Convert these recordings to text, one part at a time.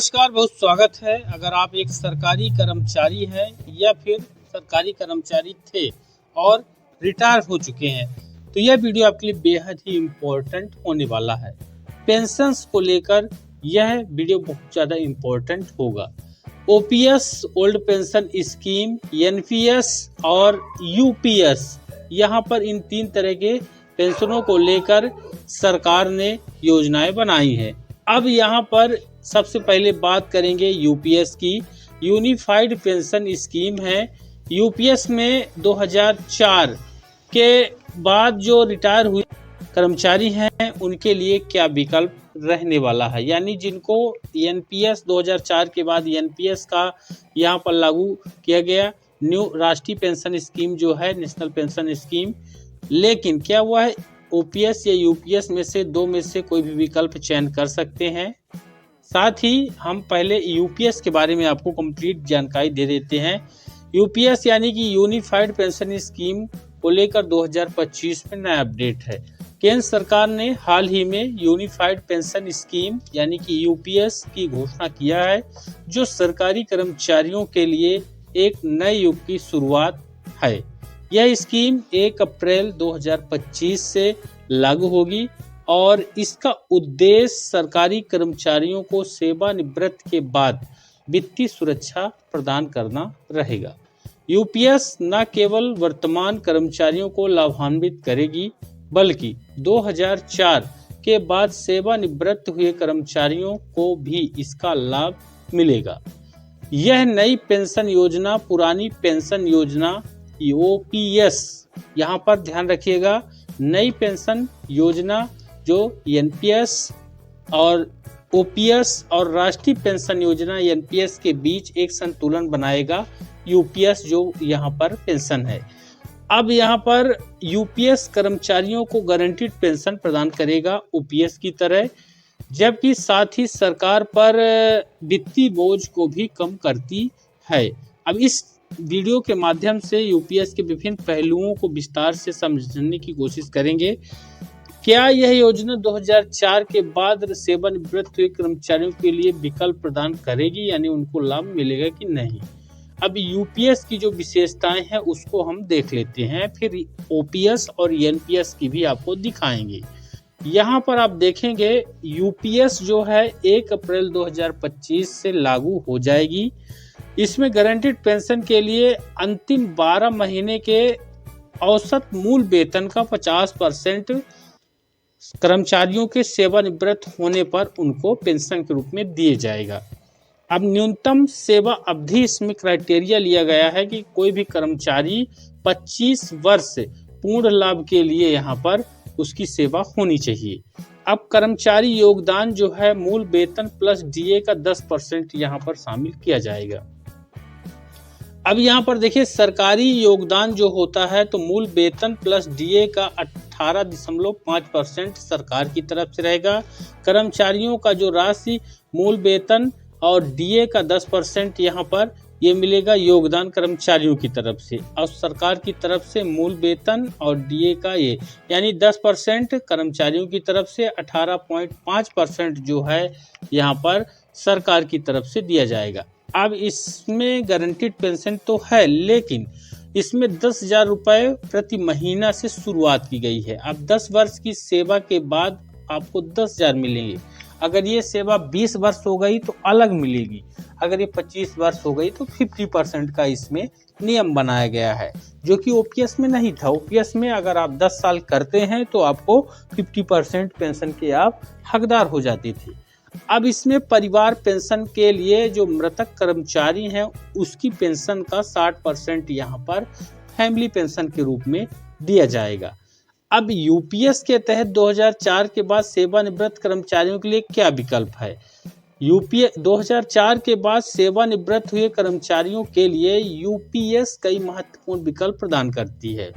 नमस्कार, बहुत स्वागत है। अगर आप एक सरकारी कर्मचारी हैं या फिर सरकारी कर्मचारी थे और रिटायर हो चुके हैं तो यह वीडियो आपके लिए बेहद ही इम्पोर्टेंट होने वाला है। पेंशन्स को लेकर यह वीडियो बहुत ज़्यादा इम्पोर्टेंट होगा। OPS old pension scheme, NPS और यूपीएस, यहाँ पर इन तीन तरह के पेंशनों को लेकर सरकार ने योजनाएं बनाई हैं। अब यहाँ पर सबसे पहले बात करेंगे यूपीएस की। यूनिफाइड पेंशन स्कीम है। यूपीएस में 2004 के बाद जो रिटायर हुए कर्मचारी हैं उनके लिए क्या विकल्प रहने वाला है, यानी जिनको एनपीएस 2004 के बाद एनपीएस का यहाँ पर लागू किया गया, न्यू राष्ट्रीय पेंशन स्कीम जो है, नेशनल पेंशन स्कीम। लेकिन क्या हुआ है, ओपीएस या यूपीएस में से दो में से कोई भी विकल्प चयन कर सकते हैं। साथ ही हम पहले यूपीएस के बारे में आपको कंप्लीट जानकारी दे देते हैं। यूपीएस यानी कि यूनिफाइड पेंशन स्कीम को लेकर 2025 में नया अपडेट है। केंद्र सरकार ने हाल ही में यूनिफाइड पेंशन स्कीम यानी कि यूपीएस की घोषणा किया है, जो सरकारी कर्मचारियों के लिए एक नए युग की शुरुआत है। यह स्कीम 1 अप्रैल 2025 से लागू होगी और इसका उद्देश्य सरकारी कर्मचारियों को सेवानिवृत्ति के बाद वित्तीय सुरक्षा प्रदान करना रहेगा। यूपीएस न केवल वर्तमान कर्मचारियों को लाभान्वित करेगी, बल्कि 2004 के बाद सेवानिवृत्त हुए कर्मचारियों को भी इसका लाभ मिलेगा। यह नई पेंशन योजना पुरानी पेंशन योजना ओपीएस, यहाँ पर ध्यान रखिएगा, नई पेंशन योजना जो एनपीएस और ओपीएस और राष्ट्रीय पेंशन योजना एनपीएस के बीच एक संतुलन बनाएगा। यूपीएस जो यहाँ पर पेंशन है, अब यहाँ पर यूपीएस कर्मचारियों को गारंटीड पेंशन प्रदान करेगा ओपीएस की तरह, जबकि साथ ही सरकार पर वित्तीय बोझ को भी कम करती है। अब इस वीडियो के माध्यम से यूपीएस के विभिन्न पहलुओं को विस्तार से समझने की कोशिश करेंगे। क्या यह योजना 2004 के बाद सेवानिवृत्त हुए कर्मचारियों के लिए विकल्प प्रदान करेगी, यानी उनको लाभ मिलेगा कि नहीं। अब यूपीएस की जो विशेषताएं हैं उसको हम देख लेते हैं, फिर ओपीएस और एनपीएस की भी आपको दिखाएंगे। यहाँ पर आप देखेंगे यूपीएस जो है 1 अप्रैल 2025 से लागू हो जाएगी। इसमें गारंटीड पेंशन के लिए अंतिम 12 महीने के औसत मूल वेतन का 50% कर्मचारियों के सेवानिवृत्त होने पर उनको पेंशन के रूप में दिए जाएगा। अब न्यूनतम सेवा अवधि इसमें क्राइटेरिया लिया गया है कि कोई भी कर्मचारी 25 वर्ष पूर्ण लाभ के लिए यहाँ पर उसकी सेवा होनी चाहिए। अब कर्मचारी योगदान जो है मूल वेतन प्लस डीए का 10% यहाँ पर शामिल किया जाएगा। अब यहाँ पर देखिए, सरकारी योगदान जो होता है तो मूल वेतन प्लस डीए का 18.5% सरकार की तरफ से रहेगा। कर्मचारियों का जो राशि मूल वेतन और डीए का 10% यहाँ पर ये मिलेगा योगदान कर्मचारियों की तरफ से, और सरकार की तरफ से मूल वेतन और डीए का ये यानी 10% कर्मचारियों की तरफ से 18.5% जो है यहाँ पर सरकार की तरफ से दिया जाएगा। अब इसमें गारंटीड पेंशन तो है, लेकिन इसमें 10,000 रुपये प्रति महीना से शुरुआत की गई है। अब 10 वर्ष की सेवा के बाद आपको 10,000 मिलेंगे। अगर ये सेवा 20 वर्ष हो गई तो अलग मिलेगी, अगर ये 25 वर्ष हो गई तो 50% का इसमें नियम बनाया गया है, जो कि ओपीएस में नहीं था। ओपीएस में अगर आप 10 साल करते हैं तो आपको 50% पेंशन के आप हकदार हो जाते थे। अब इसमें परिवार पेंशन के लिए जो मृतक कर्मचारी हैं उसकी पेंशन का 60% यहाँ पर फैमिली पेंशन के रूप में दिया जाएगा। अब यूपीएस के तहत 2004 के बाद सेवानिवृत्त कर्मचारियों के लिए क्या विकल्प है। यूपीएस 2004 के बाद सेवानिवृत्त हुए कर्मचारियों के लिए यूपीएस कई महत्वपूर्ण विकल्प प्रदान करती है।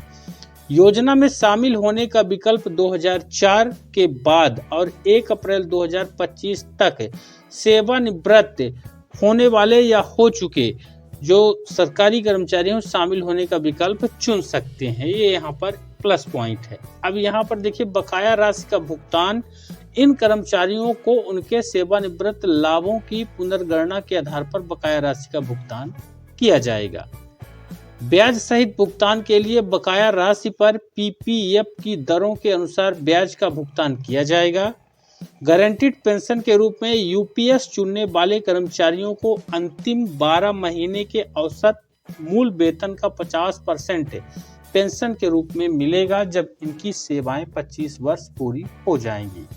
योजना में शामिल होने का विकल्प 2004 के बाद और 1 अप्रैल 2025 तक सेवानिवृत्त होने वाले या हो चुके जो सरकारी कर्मचारी शामिल होने का विकल्प चुन सकते हैं। ये यहाँ पर प्लस पॉइंट है। अब यहाँ पर देखिए, बकाया राशि का भुगतान इन कर्मचारियों को उनके सेवानिवृत्त लाभों की पुनर्गणना के आधार पर बकाया राशि का भुगतान किया जाएगा। ब्याज सहित भुगतान के लिए बकाया राशि पर पीपीएफ की दरों के अनुसार ब्याज का भुगतान किया जाएगा। गारंटीड पेंशन के रूप में यूपीएस चुनने वाले कर्मचारियों को अंतिम 12 महीने के औसत मूल वेतन का 50% पेंशन के रूप में मिलेगा जब इनकी सेवाएं 25 वर्ष पूरी हो जाएंगी।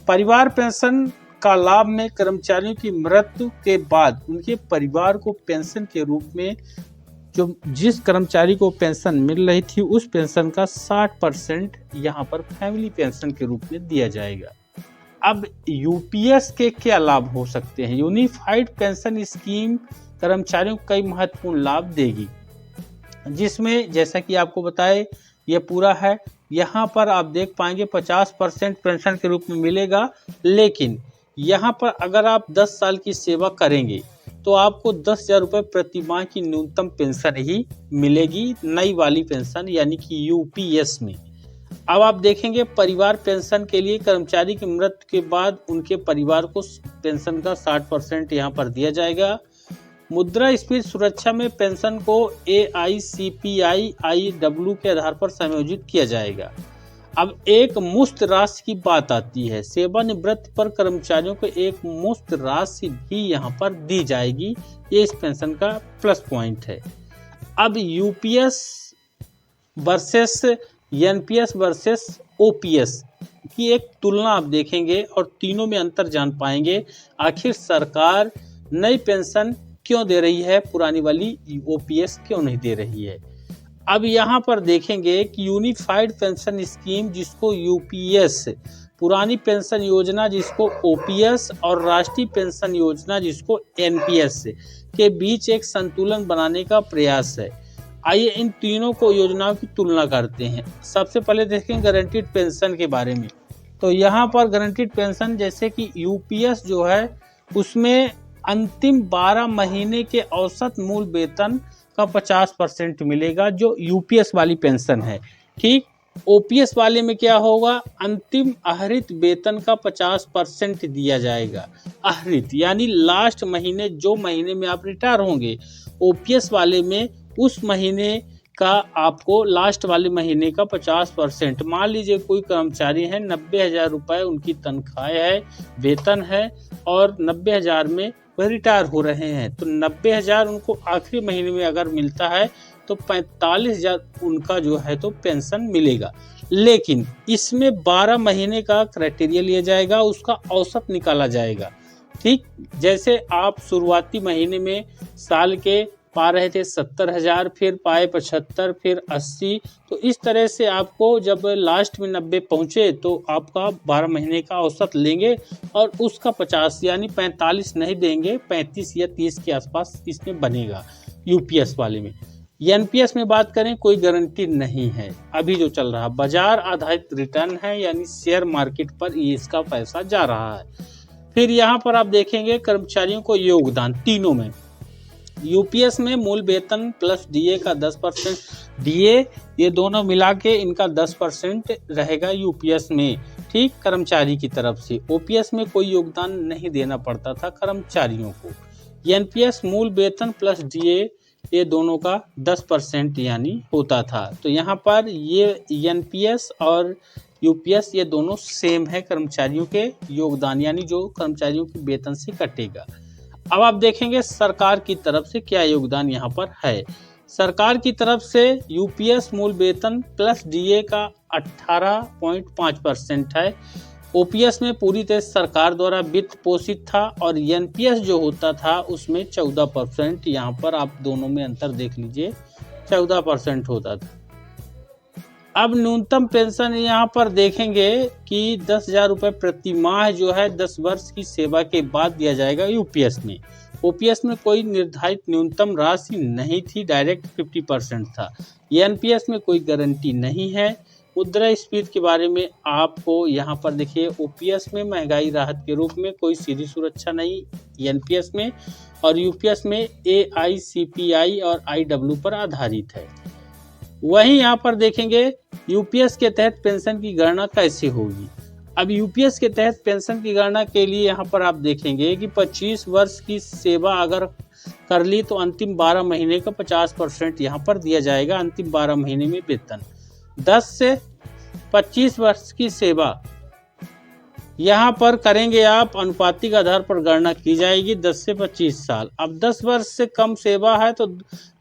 परिवार पेंशन का लाभ में कर्मचारियों की मृत्यु के बाद उनके परिवार को पेंशन के रूप में जिस कर्मचारी को पेंशन मिल रही थी उस पेंशन का 60% यहाँ पर फैमिली पेंशन के रूप में दिया जाएगा। अब यूपीएस के क्या लाभ हो सकते हैं? यूनिफाइड पेंशन स्कीम कर्मचारियों को कई महत्वपूर्ण लाभ देगी, जिसमें जैसा कि आपको बताए ये पूरा है। यहाँ पर आप देख पाएंगे 50% पेंशन के रूप में मिलेगा, लेकिन यहाँ पर अगर आप 10 साल की सेवा करेंगे तो आपको 10,000 रुपये प्रति माह की न्यूनतम पेंशन ही मिलेगी, नई वाली पेंशन यानी कि यूपीएस में। अब आप देखेंगे परिवार पेंशन के लिए कर्मचारी की मृत्यु के बाद उनके परिवार को पेंशन का 60% यहाँ पर दिया जाएगा। मुद्रास्फीति सुरक्षा में पेंशन को AICPI IW के आधार पर समायोजित किया जाएगा। अब एक मुश्त राशि की बात आती है। सेवानिवृत्ति पर कर्मचारियों को एक मुश्त राशि भी यहाँ पर दी जाएगी, ये इस पेंशन का प्लस पॉइंट है। अब UPS versus NPS versus OPS की एक तुलना आप देखेंगे और तीनों में अंतर जान पाएंगे। आखिर सरकार नई पेंशन क्यों दे रही है, पुरानी वाली ओपीएस क्यों नहीं दे रही है। अब यहाँ पर देखेंगे कि यूनिफाइड पेंशन स्कीम जिसको यूपीएस, पुरानी पेंशन योजना जिसको ओपीएस और राष्ट्रीय पेंशन योजना जिसको एनपीएस के बीच एक संतुलन बनाने का प्रयास है। आइए इन तीनों को योजनाओं की तुलना करते हैं। सबसे पहले देखें गारंटीड पेंशन के बारे में। तो यहाँ पर गारंटीड पेंशन जैसे कि यूपीएस जो है उसमें अंतिम 12 महीने के औसत मूल वेतन का 50% मिलेगा जो यूपीएस वाली पेंशन है। ठीक, ओपीएस वाले में क्या होगा, अंतिम आहरित वेतन का 50% दिया जाएगा। आहरित यानी लास्ट महीने, जो महीने में आप रिटायर होंगे। ओपीएस वाले में उस महीने का आपको लास्ट वाले महीने का 50%। मान लीजिए कोई कर्मचारी है, 90,000 रुपये उनकी तनख्वाह है, वेतन है और 90,000 में वह रिटायर हो रहे हैं, तो 90,000 उनको आखिरी महीने में अगर मिलता है तो 45,000 उनका जो है तो पेंशन मिलेगा। लेकिन इसमें 12 महीने का क्राइटेरिया लिया जाएगा, उसका औसत निकाला जाएगा। ठीक, जैसे आप शुरुआती महीने में साल के पा रहे थे 70,000, फिर पाए 75, फिर 80, तो इस तरह से आपको जब लास्ट में 90 पहुंचे तो आपका 12 महीने का औसत लेंगे और उसका 50 यानी 45 नहीं देंगे, 35 या 30 के आसपास इसमें बनेगा यूपीएस वाले में। एनपीएस में बात करें कोई गारंटी नहीं है, अभी जो चल रहा बाजार आधारित रिटर्न है, यानी शेयर मार्केट पर ये इसका पैसा जा रहा है। फिर यहाँ पर आप देखेंगे कर्मचारियों को योगदान तीनों में। यूपीएस में मूल वेतन प्लस डीए का 10%, डीए ये दोनों मिला के इनका 10% रहेगा यूपीएस में। ठीक, कर्मचारी की तरफ से। ओपीएस में कोई योगदान नहीं देना पड़ता था कर्मचारियों को। एनपीएस मूल वेतन प्लस डीए ये दोनों का 10% यानी होता था। तो यहाँ पर ये एनपीएस और यूपीएस ये दोनों सेम है कर्मचारियों के योगदान, यानी जो कर्मचारियों के वेतन से कटेगा। अब आप देखेंगे सरकार की तरफ से क्या योगदान यहाँ पर है। सरकार की तरफ से यूपीएस मूल वेतन प्लस डीए का 18.5% है। ओपीएस में पूरी तरह सरकार द्वारा वित्त पोषित था और एनपीएस जो होता था उसमें 14%, यहाँ पर आप दोनों में अंतर देख लीजिए, 14% होता था। अब न्यूनतम पेंशन यहाँ पर देखेंगे कि 10,000 रुपये प्रति माह जो है 10 वर्ष की सेवा के बाद दिया जाएगा यूपीएस में। ओपीएस में कोई निर्धारित न्यूनतम राशि नहीं थी, डायरेक्ट 50% था। एनपीएस में कोई गारंटी नहीं है। मुद्रास्फीति के बारे में आपको यहाँ पर देखिए, ओपीएस में महंगाई राहत के रूप में कोई सीधी सुरक्षा नहीं एनपीएस में, और यूपीएस में AICPI और IW पर आधारित है। वहीं यहाँ पर देखेंगे यूपीएस के तहत पेंशन की गणना कैसे होगी। अब यूपीएस के तहत पेंशन की गणना के लिए यहाँ पर आप देखेंगे कि 25 वर्ष की सेवा अगर कर ली तो अंतिम 12 महीने का 50% यहाँ पर दिया जाएगा, अंतिम 12 महीने में वेतन। 10 से 25 वर्ष की सेवा यहाँ पर करेंगे आप, अनुपातिक आधार पर गणना की जाएगी 10 से 25 साल। अब 10 वर्ष से कम सेवा है तो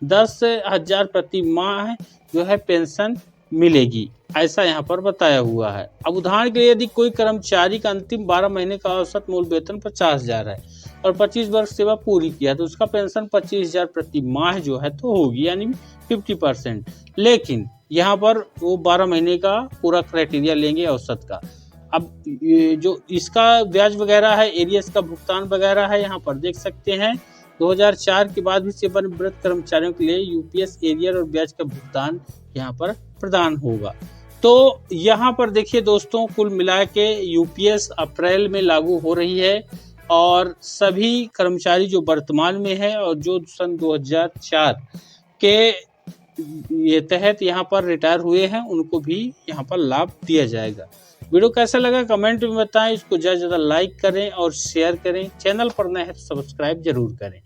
10,000 प्रति माह जो है पेंशन मिलेगी, ऐसा यहाँ पर बताया हुआ है। अब उदाहरण के लिए यदि कोई कर्मचारी का अंतिम 12 महीने का औसत मूल वेतन 50,000 है और 25 वर्ष सेवा पूरी किया तो उसका पेंशन 25,000 प्रति माह जो है तो होगी, यानी 50%। लेकिन यहाँ पर वो 12 महीने का पूरा क्राइटेरिया लेंगे औसत का। अब जो इसका ब्याज वगैरह है, एरियर्स का भुगतान वगैरह है, यहाँ पर देख सकते हैं 2004 के बाद भी सेवानिवृत्त कर्मचारियों के लिए यूपीएस एरियर और ब्याज का भुगतान यहाँ पर प्रदान होगा। तो यहाँ पर देखिए दोस्तों, कुल मिला के यूपीएस अप्रैल में लागू हो रही है और सभी कर्मचारी जो वर्तमान में है और जो सन 2004 के ये तहत यहाँ पर रिटायर हुए हैं उनको भी यहाँ पर लाभ दिया जाएगा। वीडियो कैसा लगा कमेंट में बताएं, इसको ज़्यादा से ज़्यादा लाइक करें और शेयर करें, चैनल पर नए हैं तो सब्सक्राइब जरूर करें।